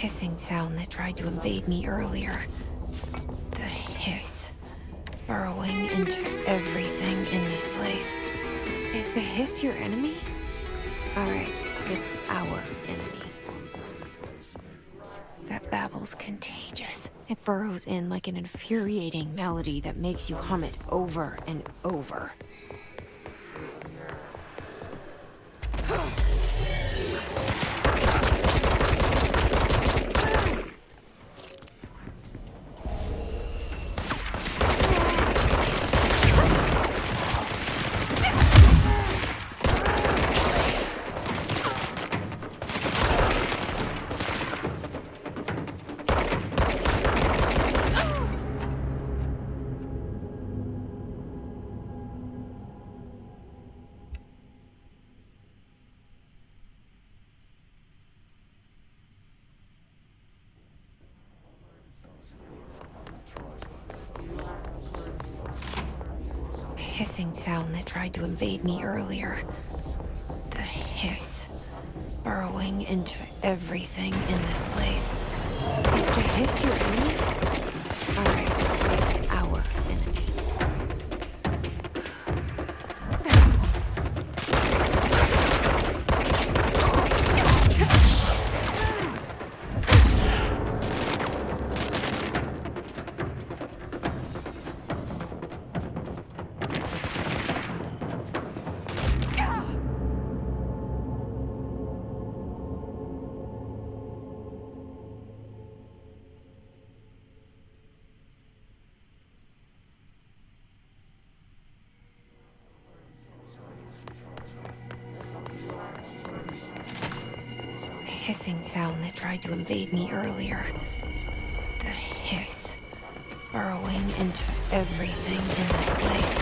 hissing sound that tried to invade me earlier. The hiss, burrowing into everything in this place. Is the hiss your enemy? Alright, it's our enemy. That babble's contagious. It burrows in like an infuriating melody that makes you hum it over and over. Hissing sound that tried to invade me earlier. The hiss, burrowing into everything in this place. Is the hiss your enemy? Alright, it's our enemy. Hissing sound that tried to invade me earlier. The hiss, burrowing into everything in this place.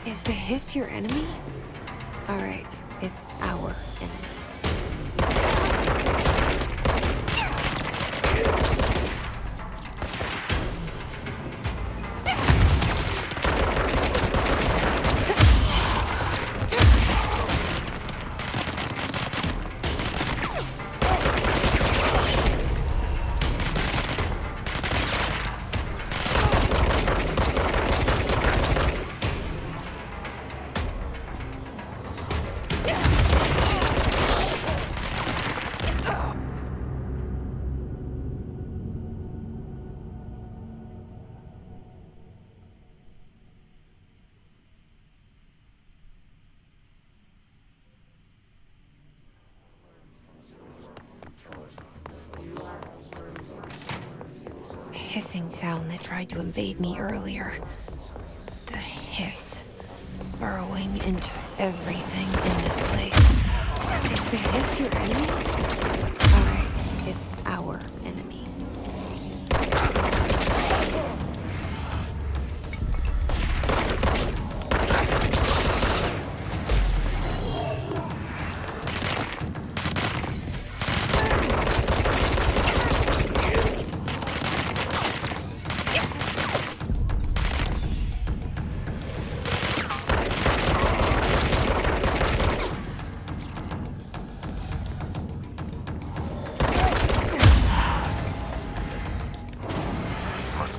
Is the hiss your enemy? Alright, it's our enemy. Hissing sound that tried to invade me earlier. The hiss, burrowing into everything in this place. Is the hiss your enemy? Alright, it's our enemy.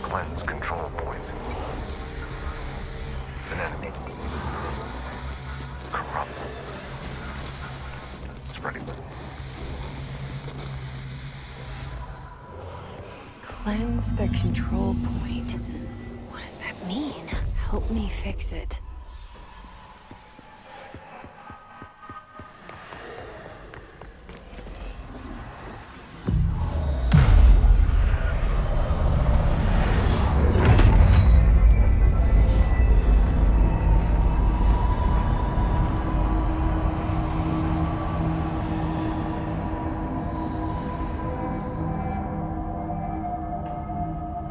Cleanse control points. An enemy. Corrupt. Spreading. Cleanse the control point. What does that mean? Help me fix it.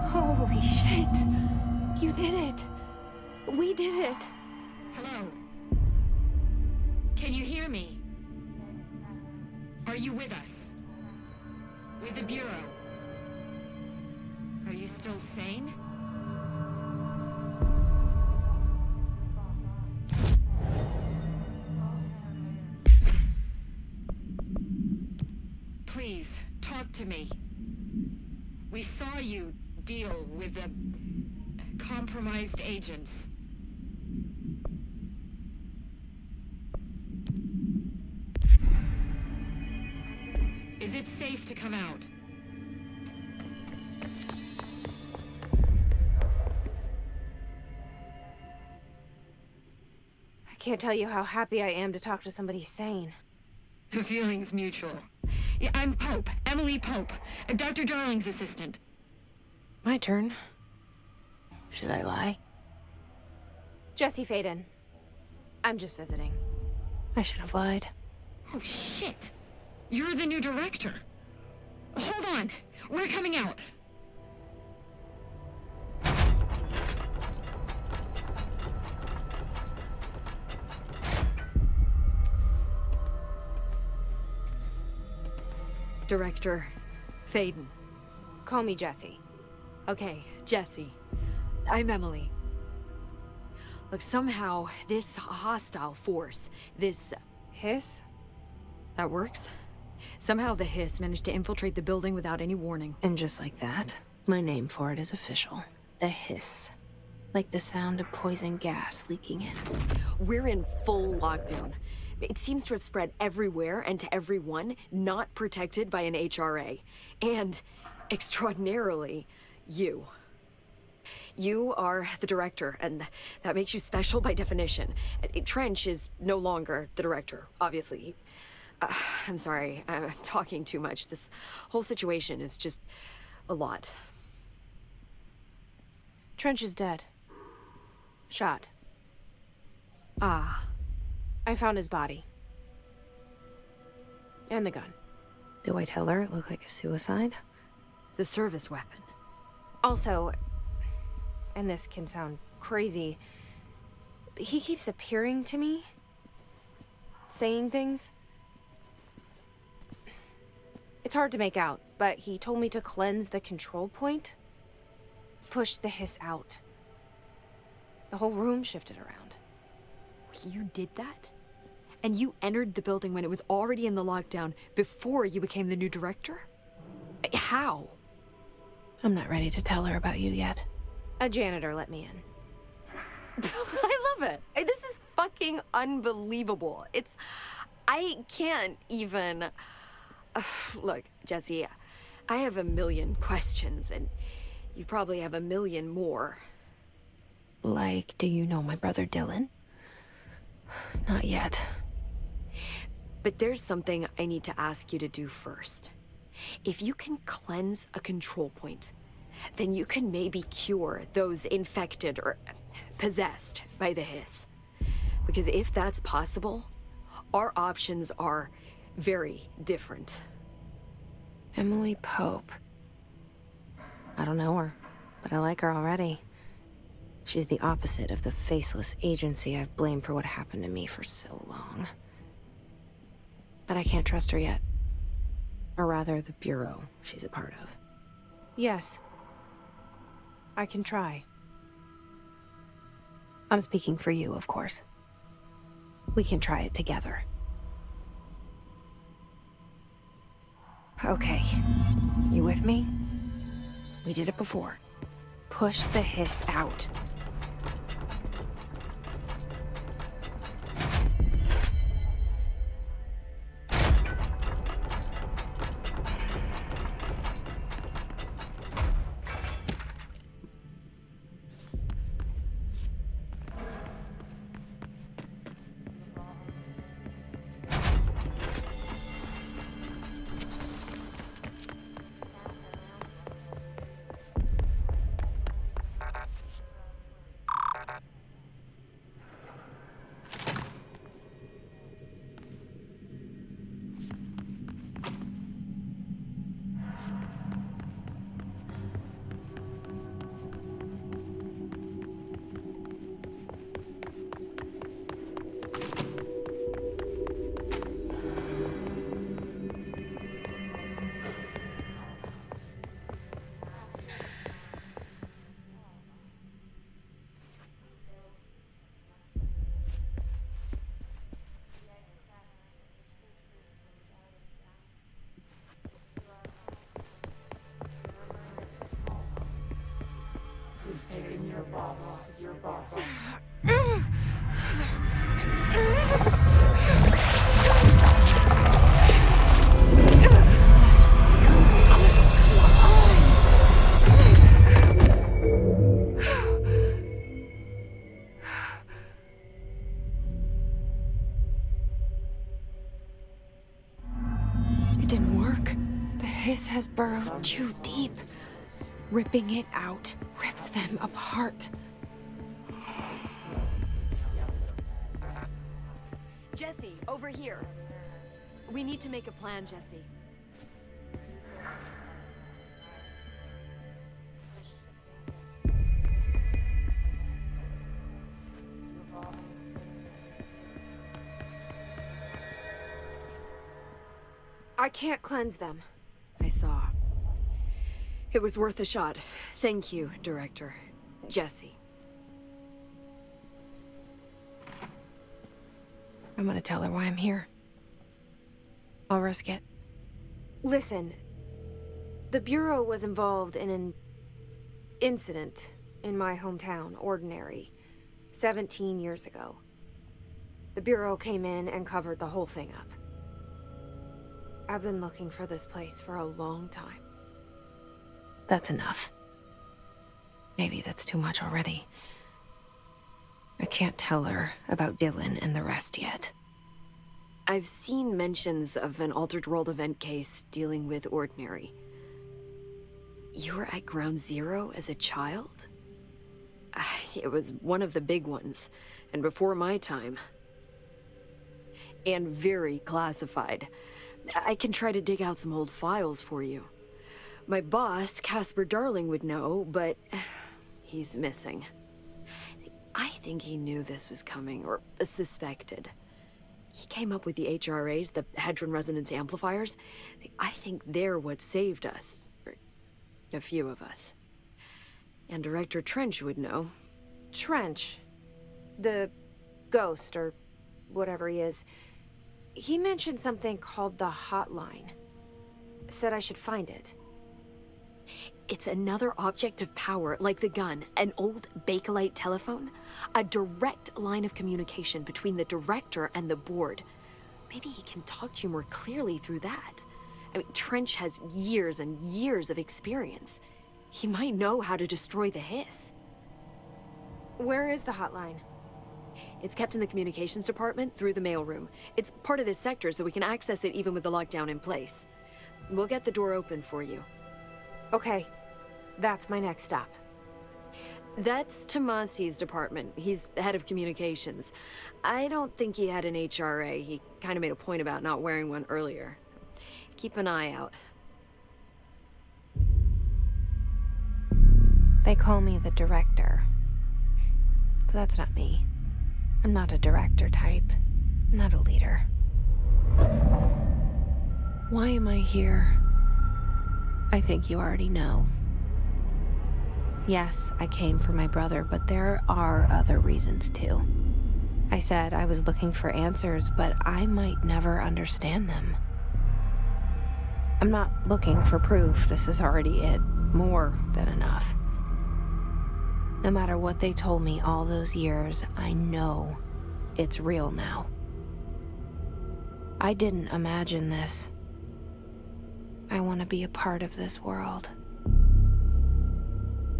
Holy shit! You did it! We did it! Hello? Can you hear me? Are you with us? With the Bureau? Are you still sane? Please, talk to me. We saw you deal with the compromised agents. Is it safe to come out? I can't tell you how happy I am to talk to somebody sane. The feeling's mutual. Yeah, I'm Pope, Emily Pope, Dr. Darling's assistant. My turn. Should I lie? Jesse Faden. I'm just visiting. I should have lied. Oh, shit. You're the new director. Hold on. We're coming out. Director Faden. Call me Jesse. Okay, Jesse. I'm Emily. Look, somehow this hostile force, this... Hiss? that works? Somehow the hiss managed to infiltrate the building without any warning. And just like that, my name for it is official. The hiss. Like the sound of poison gas leaking in. We're in full lockdown. It seems to have spread everywhere and to everyone not protected by an HRA. And, extraordinarily, you. You are the director, and that makes you special by definition. Trench is no longer the director, obviously. I'm sorry, I'm talking too much. This whole situation is just a lot. Trench is dead. Shot. Ah. I found his body. And the gun. Do I tell her it looked like a suicide? The service weapon. Also, and this can sound crazy, but he keeps appearing to me. Saying things. It's hard to make out, but he told me to cleanse the control point. Push the hiss out. The whole room shifted around. You did that? And you entered the building when it was already in the lockdown before you became the new director? How? I'm not ready to tell her about you yet. A janitor let me in. I love it. This is fucking unbelievable. I can't even... Look, Jesse, I have a million questions, and you probably have a million more. Like, do you know my brother Dylan? Not yet. But there's something I need to ask you to do first. If you can cleanse a control point, then you can maybe cure those infected or possessed by the hiss. Because if that's possible, our options are very different. Emily Pope. I don't know her, but I like her already. She's the opposite of the faceless agency I've blamed for what happened to me for so long. But I can't trust her yet. Or rather, the Bureau she's a part of. Yes. I can try. I'm speaking for you, of course. We can try it together. Okay. You with me? We did it before. Push the hiss out. hiss has burrowed too deep. Ripping it out rips them apart. Jesse, over here. We need to make a plan, Jesse. I can't cleanse them. I saw. It was worth a shot. Thank you, Director. Jesse. I'm gonna tell her why I'm here. I'll risk it. Listen, the Bureau was involved in an incident in my hometown, Ordinary, 17 years ago. The Bureau came in and covered the whole thing up. I've been looking for this place for a long time. That's enough. Maybe that's too much already. I can't tell her about Dylan and the rest yet. I've seen mentions of an Altered World event case dealing with Ordinary. You were at Ground Zero as a child? It was one of the big ones, and before my time. And very classified. I can try to dig out some old files for you. My boss, Casper Darling, would know, but he's missing. I think he knew this was coming, or suspected. He came up with the HRAs, the Hadron Resonance Amplifiers. I think they're what saved us. Or a few of us. And Director Trench would know. Trench? The ghost, or whatever he is. He mentioned something called the Hotline. Said I should find it. It's another object of power, like the gun, an old Bakelite telephone. A direct line of communication between the director and the board. Maybe he can talk to you more clearly through that. I mean, Trench has years and years of experience. He might know how to destroy the hiss. Where is the hotline? It's kept in the communications department through the mailroom. It's part of this sector, so we can access it even with the lockdown in place. We'll get the door open for you. Okay, that's my next stop. That's Tomasi's department. He's head of communications. I don't think he had an HRA. He kind of made a point about not wearing one earlier. Keep an eye out. They call me the director. But that's not me. I'm not a director type. I'm not a leader. Why am I here? I think you already know. Yes, I came for my brother, but there are other reasons too. I said I was looking for answers, but I might never understand them. I'm not looking for proof. This is already it. More than enough. No matter what they told me all those years, I know it's real now. I didn't imagine this. I want to be a part of this world.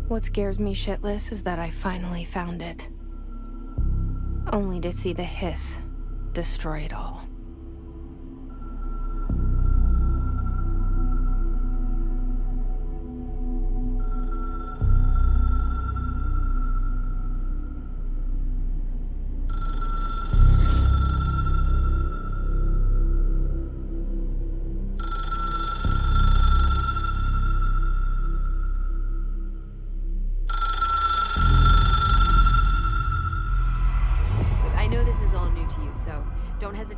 What scares me shitless is that I finally found it. Only to see the hiss destroy it all.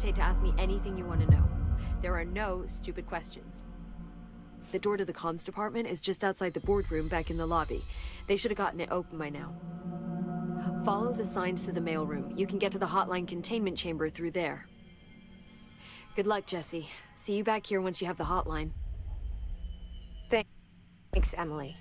To ask me anything you want to know. There are no stupid questions. The door to the comms department is just outside the boardroom back in the lobby. They should have gotten it open by now. Follow the signs to the mailroom. You can get to the hotline containment chamber through there. Good luck, Jesse. See you back here once you have the hotline. Thanks, Emily.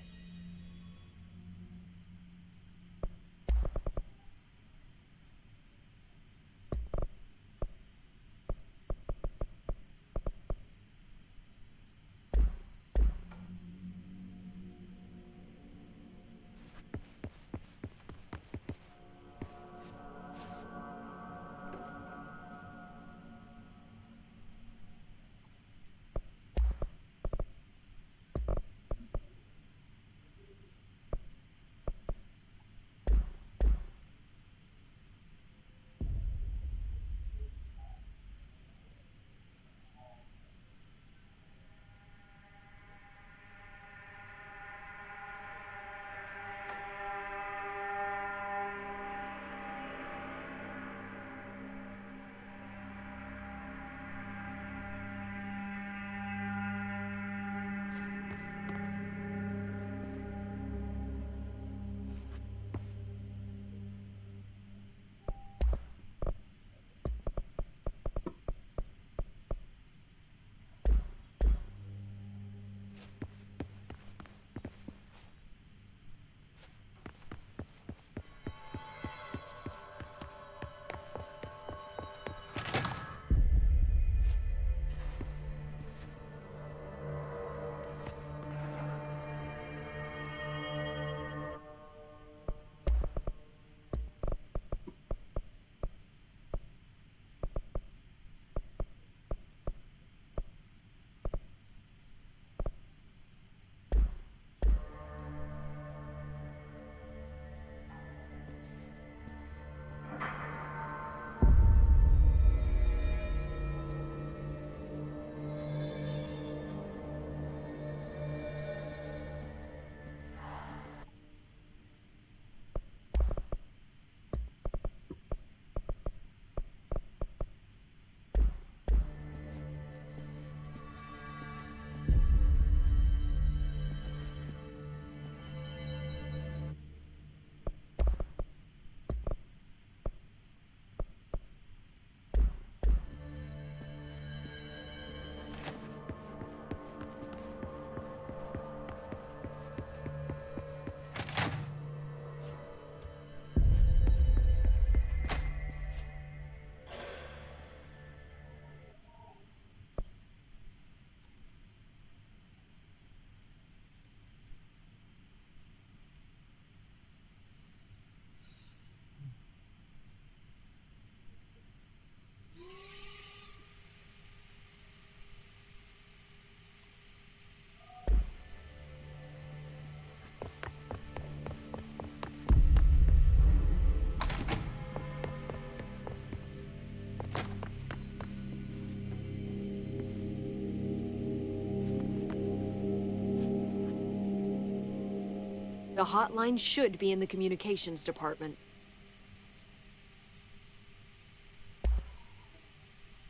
The hotline should be in the communications department.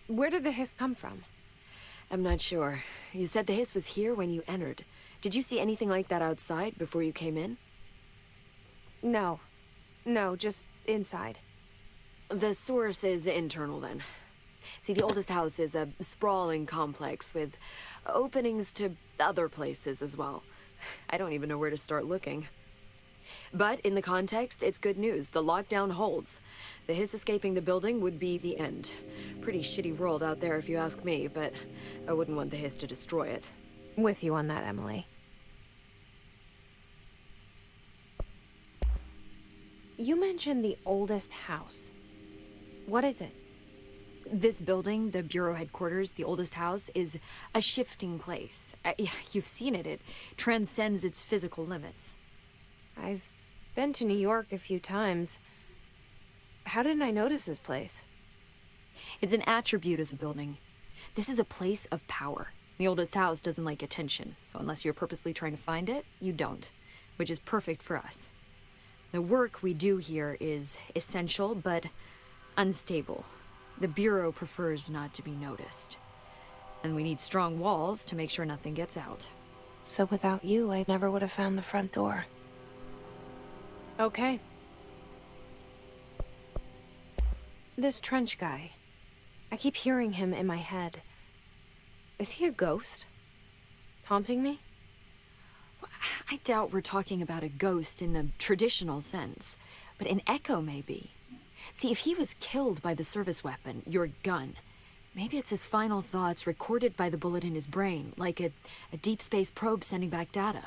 Where did the hiss come from? I'm not sure. You said the hiss was here when you entered. Did you see anything like that outside before you came in? No. No, just inside. The source is internal, then. See, the oldest house is a sprawling complex with openings to other places as well. I don't even know where to start looking. But in the context, it's good news. The lockdown holds. The hiss escaping the building would be the end. Pretty shitty world out there if you ask me, but I wouldn't want the hiss to destroy it. With you on that, Emily. You mentioned the oldest house. What is it? This building, the Bureau headquarters, the oldest house, is a shifting place. You've seen it. It transcends its physical limits. I've been to New York a few times. How didn't I notice this place? It's an attribute of the building. This is a place of power. The oldest house doesn't like attention, so unless you're purposely trying to find it, you don't, which is perfect for us. The work we do here is essential, but unstable. The Bureau prefers not to be noticed. And we need strong walls to make sure nothing gets out. So without you, I never would have found the front door. Okay. This Trench guy. I keep hearing him in my head. Is he a ghost? Haunting me? I doubt we're talking about a ghost in the traditional sense, but an echo maybe. See, if he was killed by the service weapon, your gun, maybe it's his final thoughts recorded by the bullet in his brain, like a deep space probe sending back data.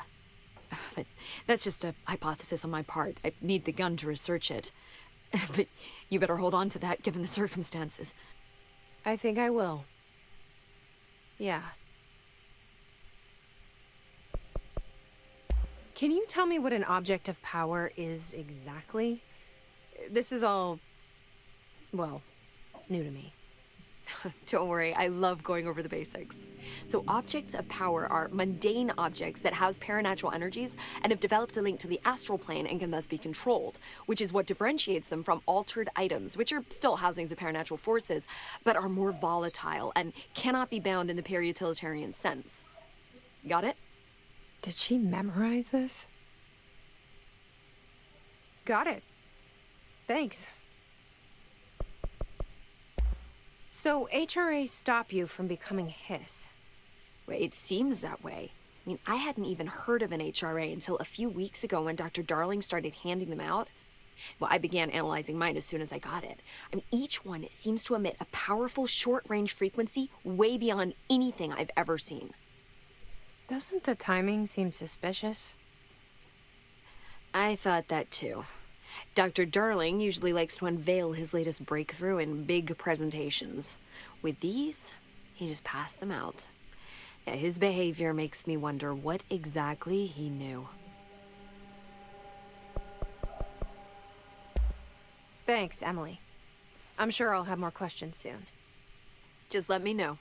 But that's just a hypothesis on my part. I need the gun to research it. But you better hold on to that given the circumstances. I think I will. Yeah. Can you tell me what an object of power is exactly? This is all, well, new to me. Don't worry, I love going over the basics. So objects of power are mundane objects that house paranatural energies and have developed a link to the astral plane and can thus be controlled, which is what differentiates them from altered items, which are still housings of paranatural forces, but are more volatile and cannot be bound in the peri-utilitarian sense. Got it? Did she memorize this? Got it. Thanks. So HRA stop you from becoming Hiss? Well, it seems that way. I mean, I hadn't even heard of an HRA until a few weeks ago when Dr. Darling started handing them out. Well, I began analyzing mine as soon as I got it. I mean, each one seems to emit a powerful short-range frequency way beyond anything I've ever seen. Doesn't the timing seem suspicious? I thought that too. Dr. Darling usually likes to unveil his latest breakthrough in big presentations. With these, he just passed them out. Yeah, his behavior makes me wonder what exactly he knew. Thanks, Emily. I'm sure I'll have more questions soon. Just let me know.